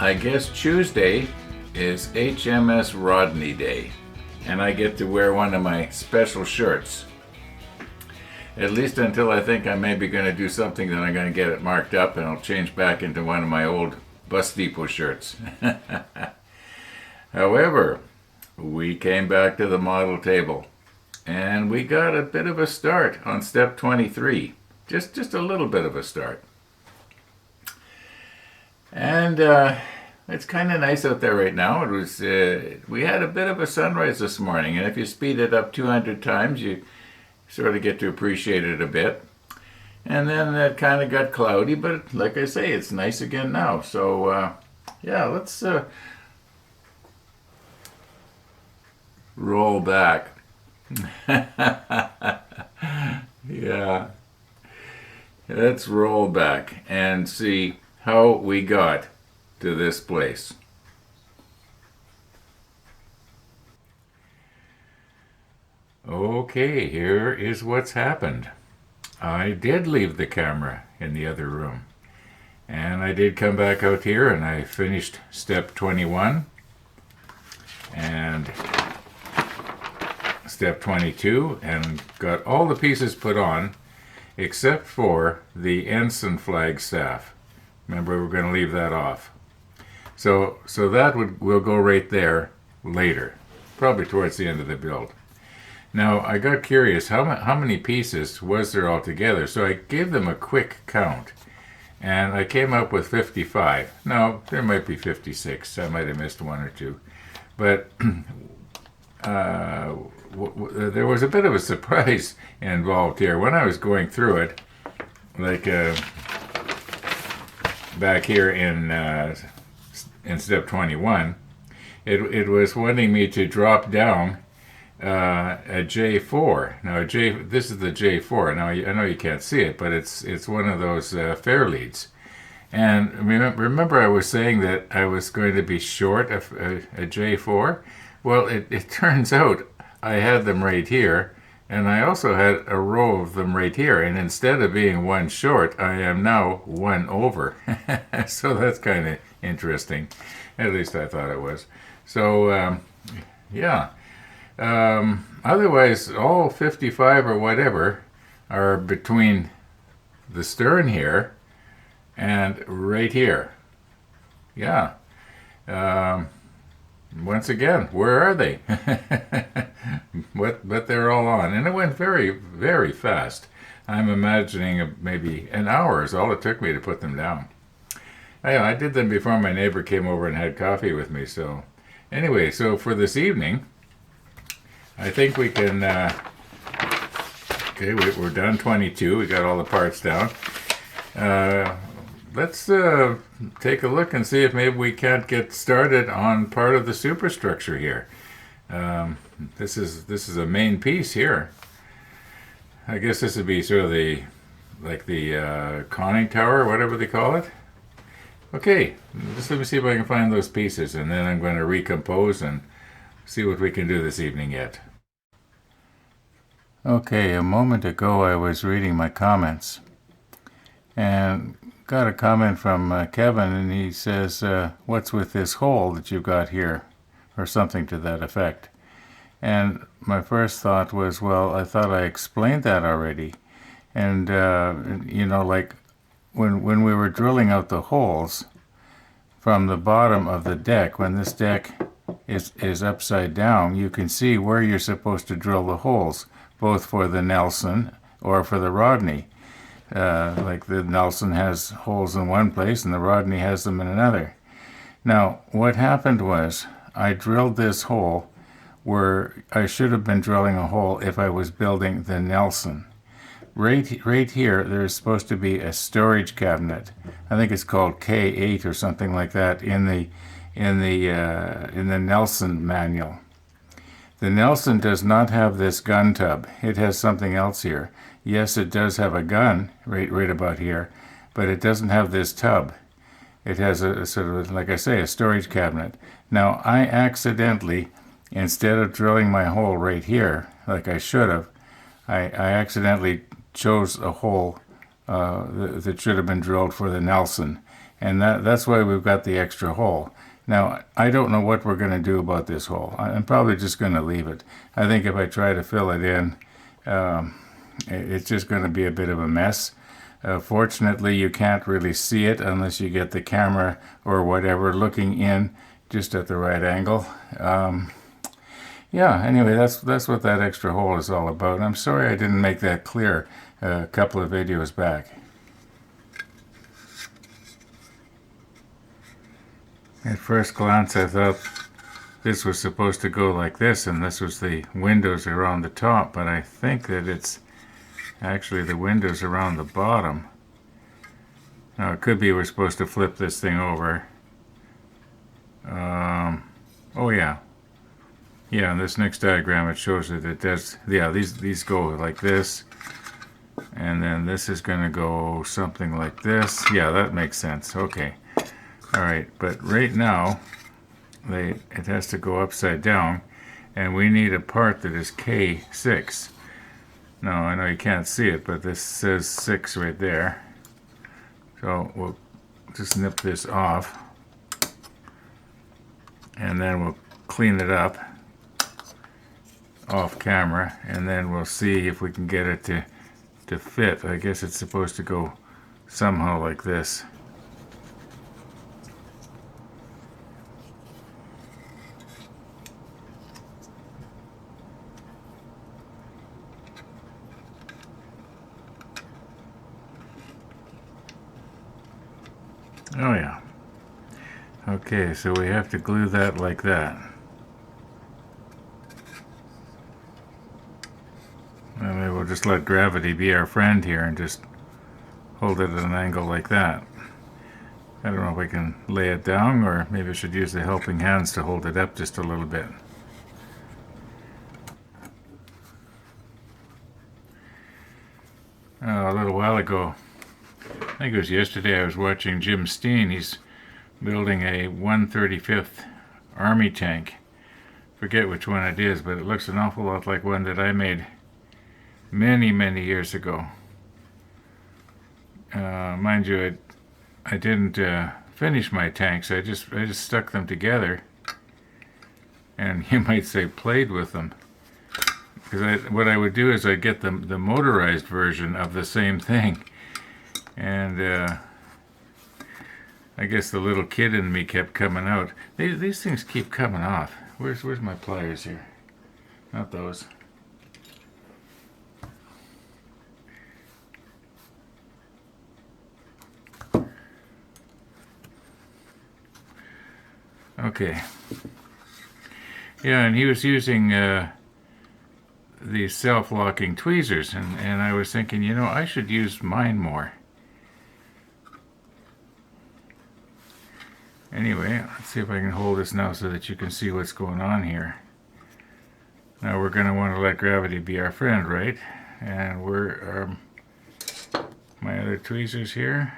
I guess Tuesday is HMS Rodney Day, and I get to wear one of my special shirts. At least until I think I'm maybe going to do something that I'm going to get it marked up and I'll change back into one of my old bus depot shirts. However, we came back to the model table and we got a bit of a start on step 23. Just a little bit of a start. And it's kind of nice out there right now. It was we had a bit of a sunrise this morning, and if you speed it up 200 times, you sort of get to appreciate it a bit. And then it kind of got cloudy, but like I say, it's nice again now. So yeah, let's roll back. Yeah, let's roll back and see how we got to this place. Okay, here is what's happened. I did leave the camera in the other room, and I did come back out here and I finished step 21 and step 22 and got all the pieces put on except for the ensign flag staff. Remember, we're going to leave that off. So that will go right there later, probably towards the end of the build. Now, I got curious, how many pieces was there altogether? So I gave them a quick count, and I came up with 55. No, there might be 56. I might have missed one or two. But there was a bit of a surprise involved here. When I was going through it, like back here in step 21, it was wanting me to drop down a J4. Now this is the J4. Now I know you can't see it, but it's one of those fair leads. And remember I was saying that I was going to be short of a J4? Well, it turns out I had them right here, and I also had a row of them right here, and instead of being one short, I am now one over. So that's kind of interesting. At least I thought it was. So, yeah. Otherwise, all 55 or whatever are between the stern here and right here. Yeah. Once again, where are they? But they're all on. And it went very, very fast. I'm imagining maybe an hour is all it took me to put them down. I did them before my neighbor came over and had coffee with me. So anyway, so for this evening, I think we can, okay, we're done 22. We got all the parts down. Let's take a look and see if maybe we can't get started on part of the superstructure here. This is a main piece here. I guess this would be sort of the conning tower, or whatever they call it. Okay, just let me see if I can find those pieces, and then I'm going to recompose and see what we can do this evening yet. Okay, a moment ago I was reading my comments and got a comment from Kevin, and he says, what's with this hole that you've got here, or something to that effect. And my first thought was, well, I thought I explained that already. And you know, like when we were drilling out the holes from the bottom of the deck, when this deck is upside down, you can see where you're supposed to drill the holes, both for the Nelson or for the Rodney. Like the Nelson has holes in one place and the Rodney has them in another. Now, what happened was I drilled this hole where I should have been drilling a hole if I was building the Nelson. Right here, there's supposed to be a storage cabinet. I think it's called K8 or something like that in the Nelson manual. The Nelson does not have this gun tub. It has something else here. Yes, it does have a gun right about here, but it doesn't have this tub. It has a sort of, like I say, a storage cabinet. Now, I accidentally, instead of drilling my hole right here, like I should have, I accidentally chose a hole that should have been drilled for the Nelson. And that's why we've got the extra hole. Now, I don't know what we're going to do about this hole. I'm probably just going to leave it. I think if I try to fill it in, it's just going to be a bit of a mess. Fortunately, you can't really see it unless you get the camera or whatever looking in just at the right angle. Yeah, anyway, that's what that extra hole is all about. I'm sorry I didn't make that clear a couple of videos back. At first glance, I thought this was supposed to go like this, and this was the windows around the top, but I think that it's actually the windows around the bottom. Now, it could be we're supposed to flip this thing over. Oh yeah. Yeah, in this next diagram it shows that it does, yeah, these go like this. And then this is going to go something like this. Yeah, that makes sense. Okay. Alright, but right now, it has to go upside down. And we need a part that is K6. Now, I know you can't see it, but this says 6 right there. So we'll just nip this off. And then we'll clean it up off camera. And then we'll see if we can get it to fit. I guess it's supposed to go somehow like this. Oh yeah. Okay, so we have to glue that like that. And maybe we'll just let gravity be our friend here and just hold it at an angle like that. I don't know if I can lay it down, or maybe I should use the helping hands to hold it up just a little bit. A little while ago, I think it was yesterday, I was watching Jim Steen. He's building a 135th Army tank. Forget which one it is, but it looks an awful lot like one that I made many years ago. Mind you, I didn't finish my tanks. I just stuck them together, and you might say played with them. Because what I would do is I'd get the motorized version of the same thing, and I guess the little kid in me kept coming out. These things keep coming off. Where's my pliers here? Not those. Okay. Yeah, and he was using these self-locking tweezers, and I was thinking, you know, I should use mine more. Anyway, let's see if I can hold this now so that you can see what's going on here. Now we're going to want to let gravity be our friend, right? And we're my other tweezers here.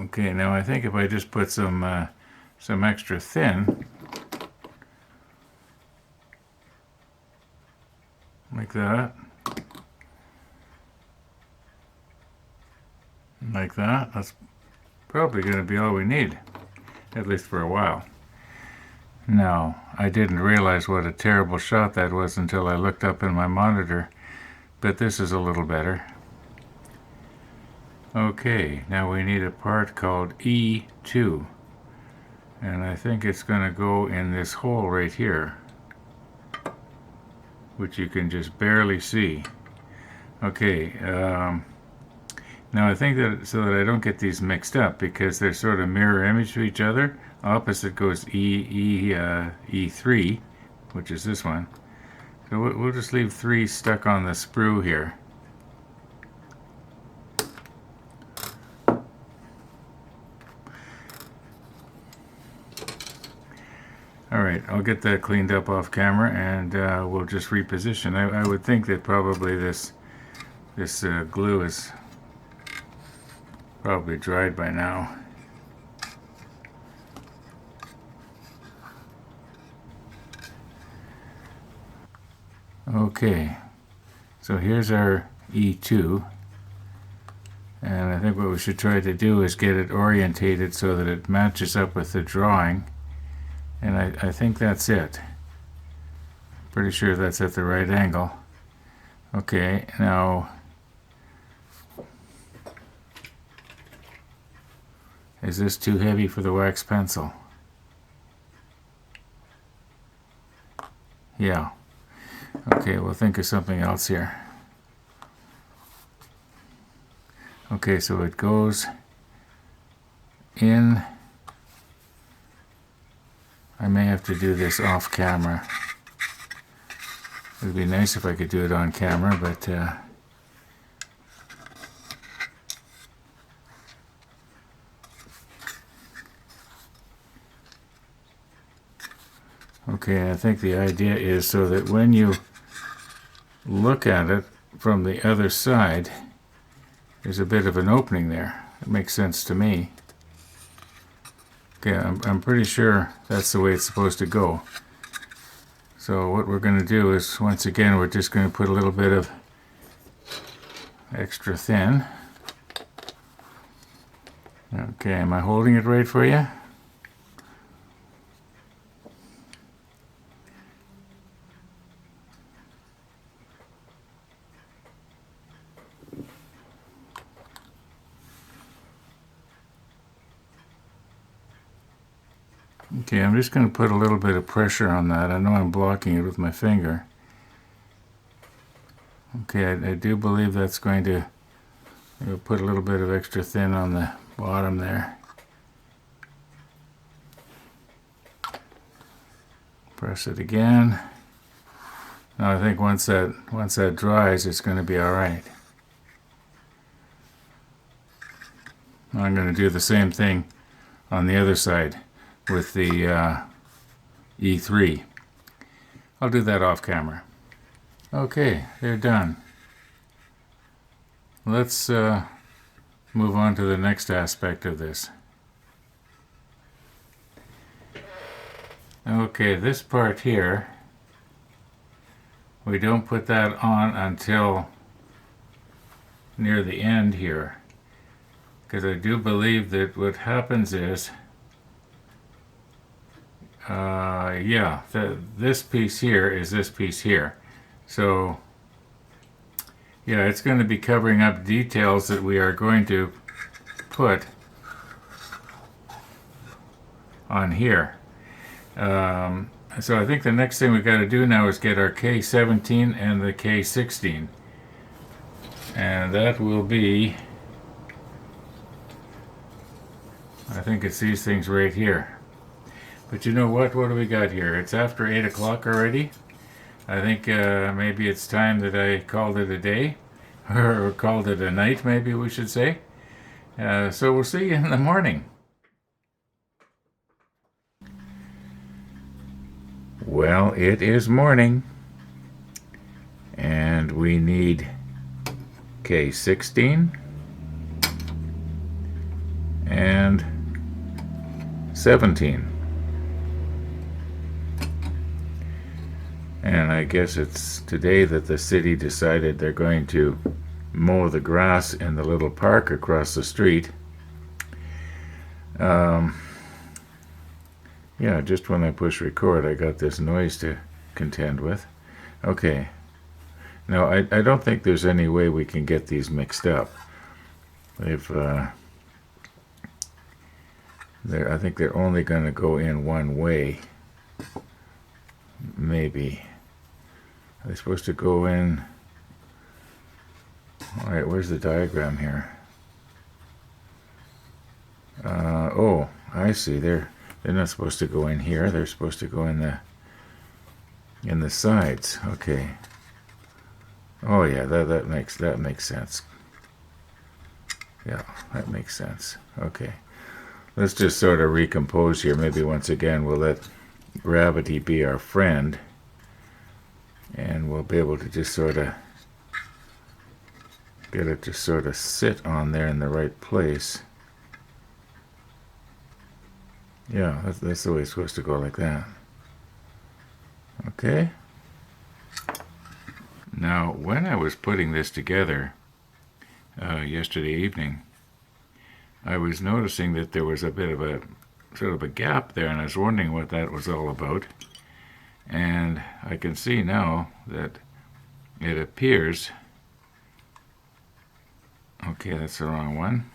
Okay, now I think if I just put some extra thin, like that, that's probably going to be all we need, at least for a while. Now, I didn't realize what a terrible shot that was until I looked up in my monitor, but this is a little better. Okay, now we need a part called E2, and I think it's going to go in this hole right here, which you can just barely see. Okay, now I think that so that I don't get these mixed up, because they're sort of mirror image to each other, opposite goes E3, which is this one. So we'll just leave 3 stuck on the sprue here. Alright, I'll get that cleaned up off camera, and we'll just reposition. I would think that probably this glue is Probably dried by now. Okay, so here's our E2, and I think what we should try to do is get it orientated so that it matches up with the drawing, and I think that's it. Pretty sure that's at the right angle. Okay, now is this too heavy for the wax pencil? Yeah. Okay, we'll think of something else here. Okay, so it goes in. I may have to do this off camera. It would be nice if I could do it on camera, but okay, I think the idea is so that when you look at it from the other side, there's a bit of an opening there. It makes sense to me. Okay, I'm pretty sure that's the way it's supposed to go. So what we're going to do is, once again, we're just going to put a little bit of extra thin. Okay, am I holding it right for you? Okay, I'm just going to put a little bit of pressure on that. I know I'm blocking it with my finger. Okay, I do believe that's going to put a little bit of extra thin on the bottom there. Press it again. Now I think once that dries, it's going to be all right. Now I'm going to do the same thing on the other side with the E3. I'll do that off camera. Okay, they're done. Let's move on to the next aspect of this. Okay, this part here, we don't put that on until near the end here, because I do believe that what happens is this piece here is this piece here. So, yeah, it's going to be covering up details that we are going to put on here. So I think the next thing we've got to do now is get our K17 and the K16. And that will be, I think it's these things right here. But you know what? What do we got here? It's after 8 o'clock already. I think maybe it's time that I called it a day, or called it a night, maybe we should say. So we'll see you in the morning. Well, it is morning, and we need K16 and 17. And I guess it's today that the city decided they're going to mow the grass in the little park across the street. Yeah, just when I push record, I got this noise to contend with. Okay. Now, I don't think there's any way we can get these mixed up. I think they're only going to go in one way. Maybe. Are they supposed to go in? All right, where's the diagram here? Oh, I see. They're not supposed to go in here. They're supposed to go in the sides. Okay. Oh yeah, that makes sense. Yeah, that makes sense. Okay. Let's just sort of recompose here. Maybe once again we'll let gravity be our friend, and we'll be able to just sort of get it to sort of sit on there in the right place. Yeah, that's the way it's supposed to go, like that. Okay. Now, when I was putting this together yesterday evening, I was noticing that there was a bit of a sort of a gap there, and I was wondering what that was all about. And I can see now that it appears, okay, that's the wrong one.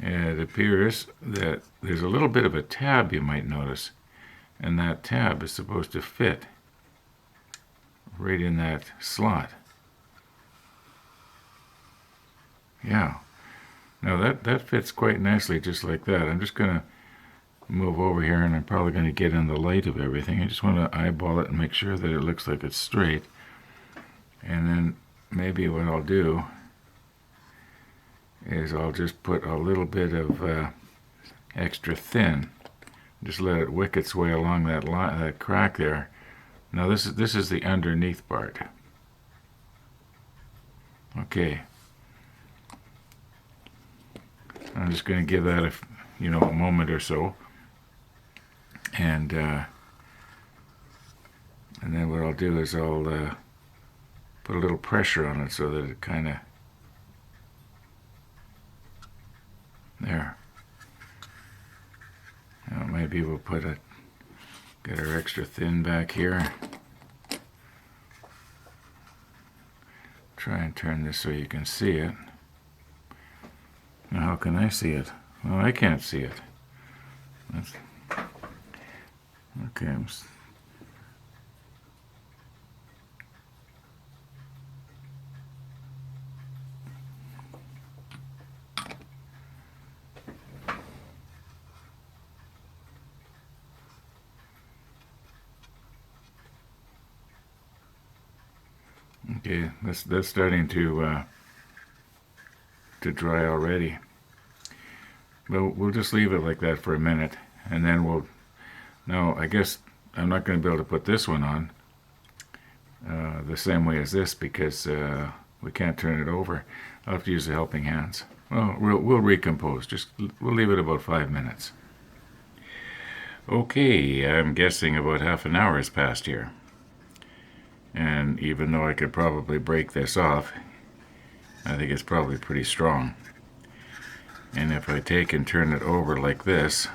It appears that there's a little bit of a tab, you might notice, and that tab is supposed to fit right in that slot. Yeah. Now that fits quite nicely just like that. I'm just going to move over here, and I'm probably going to get in the light of everything. I just want to eyeball it and make sure that it looks like it's straight. And then maybe what I'll do is I'll just put a little bit of extra thin. Just let it wick its way along that crack there. Now this is the underneath part. Okay. I'm just going to give that a moment or so, and then what I'll do is I'll put a little pressure on it so that it kind of there. Now maybe we'll get our extra thin back here. Try and turn this so you can see it. Now how can I see it? Well, I can't see it. Okay. Okay, that's starting to dry already. Well, we'll just leave it like that for a minute, and then now I guess I'm not going to be able to put this one on the same way as this because we can't turn it over. I'll have to use the helping hands. Well, we'll recompose. We'll leave it about 5 minutes. Okay, I'm guessing about half an hour has passed here. And even though I could probably break this off, I think it's probably pretty strong. And if I take and turn it over like this,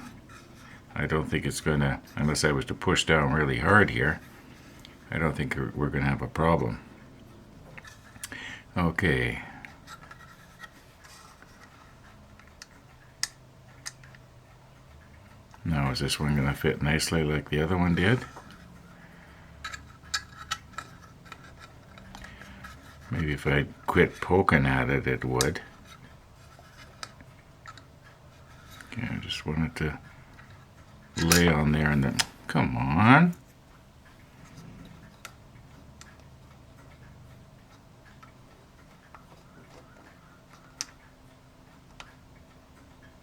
I don't think it's going to, unless I was to push down really hard here, I don't think we're going to have a problem. Okay. Now is this one going to fit nicely like the other one did? Maybe if I quit poking at it, it would. Okay, I just want it to lay on there and then, come on.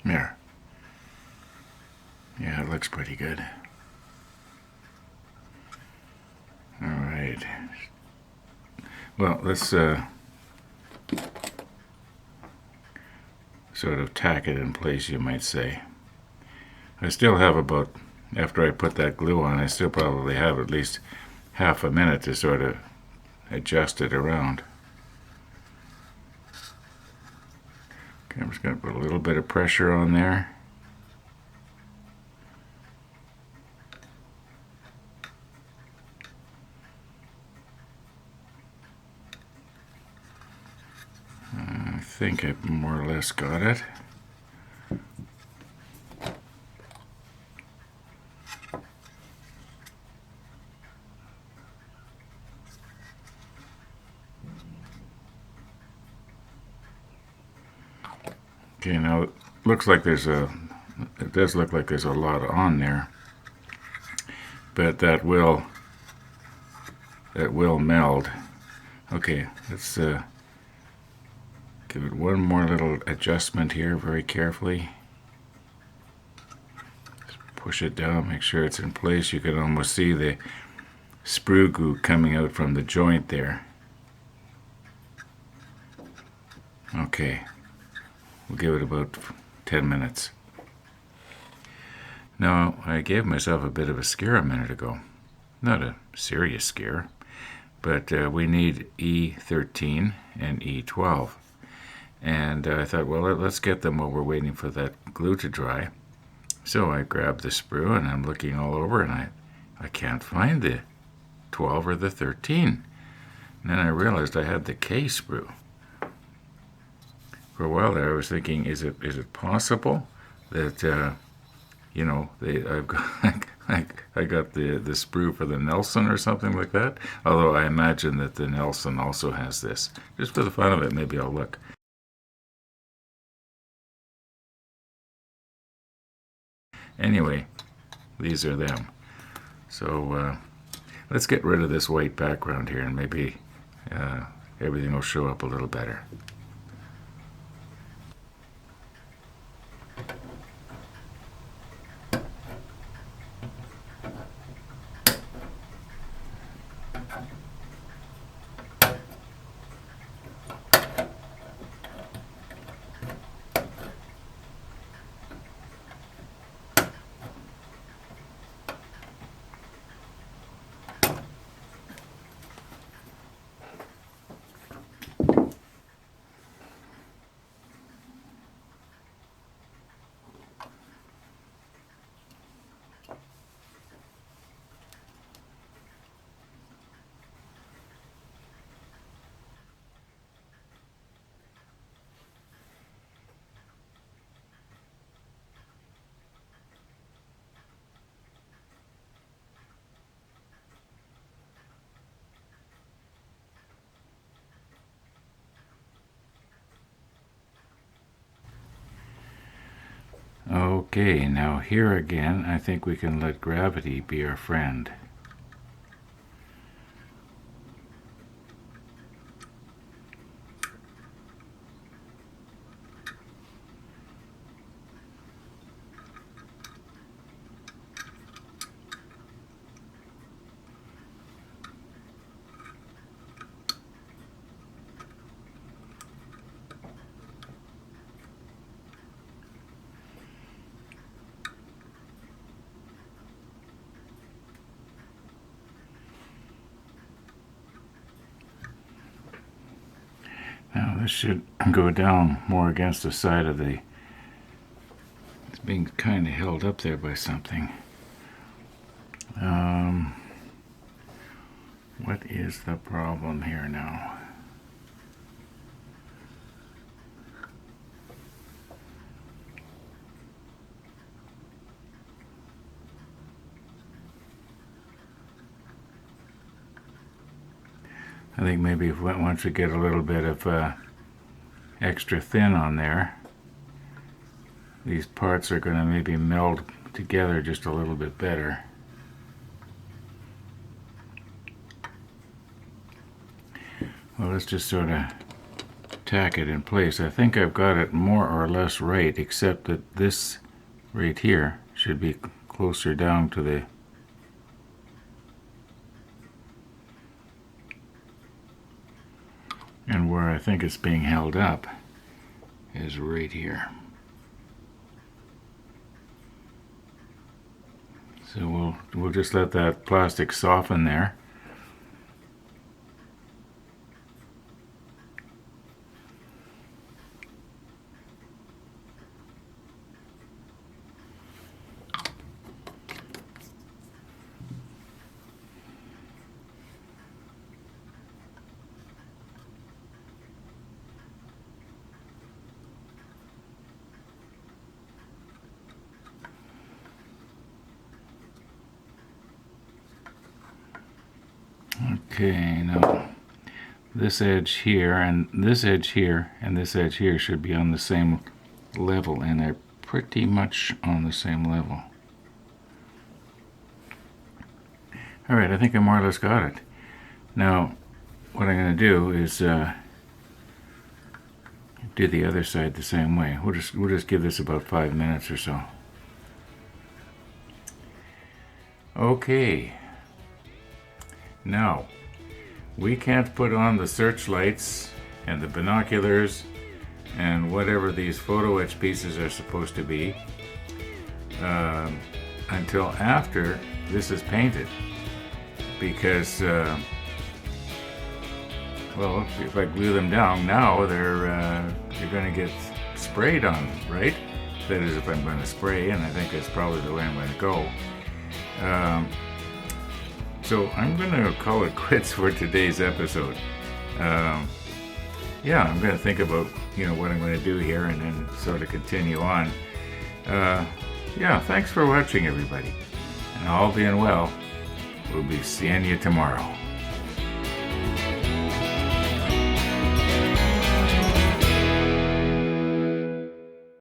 There. Yeah, it looks pretty good. All right. Well, let's sort of tack it in place, you might say. I still have after I put that glue on, I still probably have at least half a minute to sort of adjust it around. Okay, I'm just going to put a little bit of pressure on there. I think I more or less got it. Okay, now it looks like it does look like there's a lot on there, but that will meld. Okay, let's give it one more little adjustment here very carefully. Just push it down, make sure it's in place. You can almost see the sprue goo coming out from the joint there. Okay, we'll give it about 10 minutes. Now, I gave myself a bit of a scare a minute ago. Not a serious scare, but we need E13 and E12. And I thought, well, let's get them while we're waiting for that glue to dry. So I grabbed the sprue and I'm looking all over and I can't find the 12 or the 13. And then I realized I had the K sprue. For a while there I was thinking, is it possible that I've got I got the sprue for the Nelson or something like that? Although I imagine that the Nelson also has this. Just for the fun of it, maybe I'll look. Anyway, these are them. So let's get rid of this white background here and maybe everything will show up a little better. Okay, now here again, I think we can let gravity be our friend. Now this should go down more against the side of the... It's being kind of held up there by something. What is the problem here now? I think maybe once we get a little bit of extra thin on there, these parts are going to maybe meld together just a little bit better. Well, let's just sort of tack it in place. I think I've got it more or less right, except that this right here should be closer down to the... And where I think it's being held up is right here. So we'll just let that plastic soften there. Okay, now this edge here and this edge here and this edge here should be on the same level, and they're pretty much on the same level. Alright, I think I more or less got it. Now, what I'm going to do is do the other side the same way. We'll just give this about 5 minutes or so. Okay. Now, we can't put on the searchlights and the binoculars and whatever these photo etch pieces are supposed to be until after this is painted, because well, if I glue them down now, they're going to get sprayed on, right? That is, if I'm going to spray, and I think that's probably the way I'm going to go. So I'm going to call it quits for today's episode. Yeah, I'm going to think about, what I'm going to do here and then sort of continue on. Yeah, thanks for watching, everybody. And all being well, we'll be seeing you tomorrow.